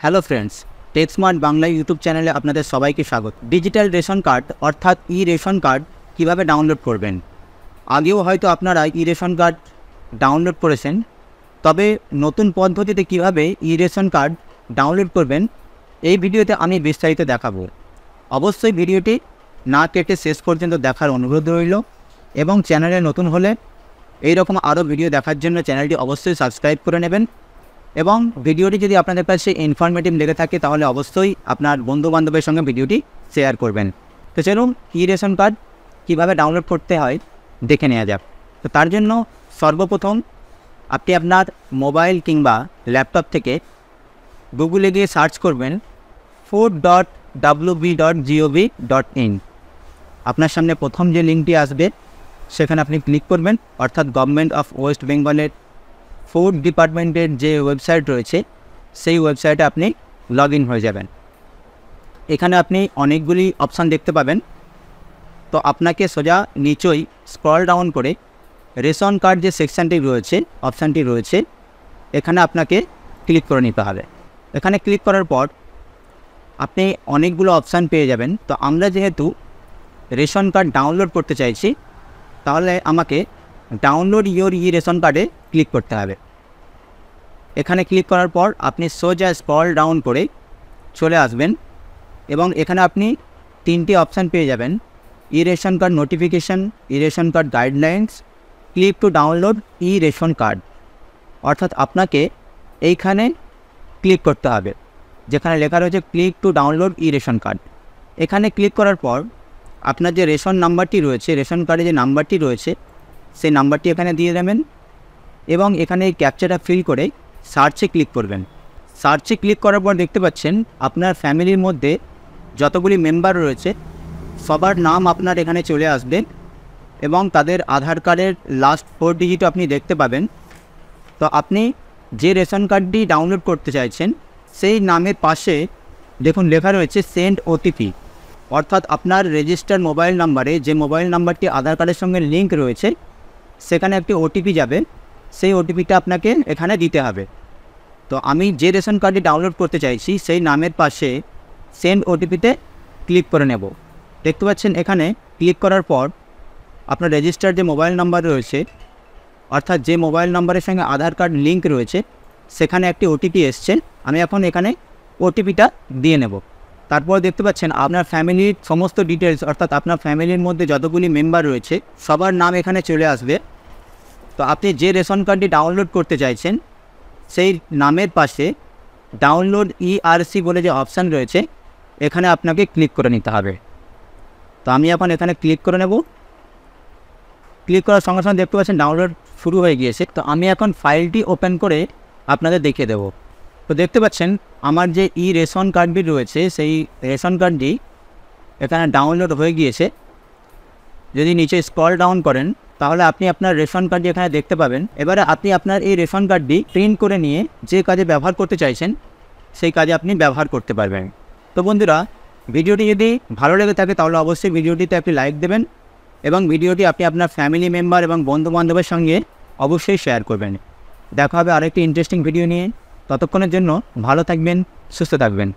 Hello friends, tech smart Bangla YouTube চ্যানেলে আপনাদের সবাইকে স্বাগত। ডিজিটাল রেশন কার্ড অর্থাৎ ই রেশন কার্ড কীভাবে ডাউনলোড করবেন। আগেও হয়তো আপনারা ই রেশন কার্ড ডাউনলোড করেছেন, তবে নতুন পদ্ধতিতে কীভাবে ই রেশন কার্ড ডাউনলোড করবেন এই ভিডিওতে আমি বিস্তারিত দেখাবো। অবশ্যই ভিডিওটি না কেটে শেষ পর্যন্ত দেখার অনুরোধ রইল এবং চ্যানেলে নতুন হলে এইরকম আরও ভিডিও দেখার জন্য চ্যানেলটি অবশ্যই সাবস্ক্রাইব করে নেবেন এবং ভিডিওটি যদি আপনাদের কাছে ইনফরমেটিভ লেগে থাকে তাহলে অবশ্যই আপনার বন্ধুবান্ধবের সঙ্গে ভিডিওটি শেয়ার করবেন। তো চলুন ই রেশন কার্ড কীভাবে ডাউনলোড করতে হয় দেখে নেওয়া যাক। তো তার জন্য সর্বপ্রথম আপনি আপনার মোবাইল কিংবা ল্যাপটপ থেকে গুগলে গিয়ে সার্চ করবেন food.wb.gov.in। আপনার সামনে প্রথম যে লিঙ্কটি আসবে সেখানে আপনি ক্লিক করবেন, অর্থাৎ গভর্নমেন্ট অফ ওয়েস্ট বেঙ্গলের ফুড ডিপার্টমেন্টের যে ওয়েবসাইট রয়েছে সেই ওয়েবসাইটে আপনি লগ ইন হয়ে যাবেন। এখানে আপনি অনেকগুলি অপশান দেখতে পাবেন। তো আপনাকে সোজা নিচেই স্ক্রল ডাউন করে রেশন কার্ড যে সেকশানটি রয়েছে, অপশানটি রয়েছে, এখানে আপনাকে ক্লিক করে নিতে হবে। এখানে ক্লিক করার পর আপনি অনেকগুলো অপশান পেয়ে যাবেন। তো আমরা যেহেতু রেশন কার্ড ডাউনলোড করতে চাইছি, তাহলে আমাকে ডাউনলোড ইয়োর ই রেশন কার্ডে ক্লিক করতে হবে। এখানে ক্লিক করার পর আপনি সোজা স্ক্রল ডাউন করে চলে আসবেন এবং এখানে আপনি তিনটি অপশান পেয়ে যাবেন: ই ration card notification, E ration card guidelines, click to download E ration card. অর্থাৎ আপনাকে এইখানে ক্লিক করতে হবে যেখানে লেখা রয়েছে click to download E ration card. এখানে ক্লিক করার পর আপনার যে রেশন নাম্বারটি রয়েছে, রেশন কার্ডে যে নাম্বারটি রয়েছে সেই নাম্বারটি এখানে দিয়ে দেবেন এবং এখানে এই ক্যাপচাটা ফিল করে সার্চে ক্লিক করবেন। সার্চে ক্লিক করার পর দেখতে পাচ্ছেন আপনার ফ্যামিলির মধ্যে যতগুলি মেম্বার রয়েছে সবার নাম আপনার এখানে চলে আসবে এবং তাদের আধার কার্ডের লাস্ট 4 ডিজিটও আপনি দেখতে পাবেন। তো আপনি যে রেশন কার্ডটি ডাউনলোড করতে চাইছেন সেই নামের পাশে দেখুন লেখা রয়েছে সেন্ড ওটিপি। অর্থাৎ আপনার রেজিস্টার্ড মোবাইল নাম্বারে যে মোবাইল নাম্বারটি আধার কার্ডের সঙ্গে লিঙ্ক রয়েছে সেখানে একটি ওটিপি যাবে, সেই ওটিপিটা আপনাকে এখানে দিতে হবে। তো আমি যে রেশন কার্ডটি ডাউনলোড করতে চাইছি সেই নামের পাশে সেন্ড ওটিপিতে ক্লিক করে নেব। দেখতে পাচ্ছেন এখানে ক্লিক করার পর আপনার রেজিস্টার্ড যে মোবাইল নাম্বার রয়েছে, অর্থাৎ যে মোবাইল নাম্বারের সঙ্গে আধার কার্ড লিঙ্ক রয়েছে সেখানে একটি ওটিপি এসছে। আমি এখন এখানে ওটিপিটা দিয়ে নেব। তারপর দেখতে পাচ্ছেন আপনার ফ্যামিলির সমস্ত ডিটেলস, অর্থাৎ আপনার ফ্যামিলির মধ্যে যতগুলি মেম্বার রয়েছে সবার নাম এখানে চলে আসবে। তো আপনি যে রেশন কার্ডটি ডাউনলোড করতে চাইছেন সেই নামের পাশে ডাউনলোড ইআরসি বলে যে অপশান রয়েছে এখানে আপনাকে ক্লিক করে নিতে হবে। তো আমি এখন এখানে ক্লিক করে নেব। ক্লিক করার সঙ্গে সঙ্গে দেখতে পাচ্ছেন ডাউনলোড শুরু হয়ে গিয়েছে। তো আমি এখন ফাইলটি ওপেন করে আপনাদের দেখিয়ে দেব। তো দেখতে পাচ্ছেন আমার যে ই রেশন কার্ডটি রয়েছে সেই রেশন কার্ডটি এখানে ডাউনলোড হয়ে গিয়েছে। যদি নিচে স্ক্রল ডাউন করেন তাহলে আপনি আপনার রেশন কার্ডটি এখানে দেখতে পাবেন। এবারে আপনি আপনার এই রেশন কার্ডটি প্রিন্ট করে নিয়ে যে কাজে ব্যবহার করতে চাইছেন সেই কাজে আপনি ব্যবহার করতে পারবেন। তো বন্ধুরা, ভিডিওটি যদি ভালো লেগে থাকে তাহলে অবশ্যই ভিডিওটিতে একটি লাইক দেবেন এবং ভিডিওটি আপনি আপনার ফ্যামিলি মেম্বার এবং বন্ধুবান্ধবের সঙ্গে অবশ্যই শেয়ার করবেন। দেখা হবে আরেকটি ইন্টারেস্টিং ভিডিও নিয়ে। ততক্ষণের জন্য ভালো থাকবেন, সুস্থ থাকবেন।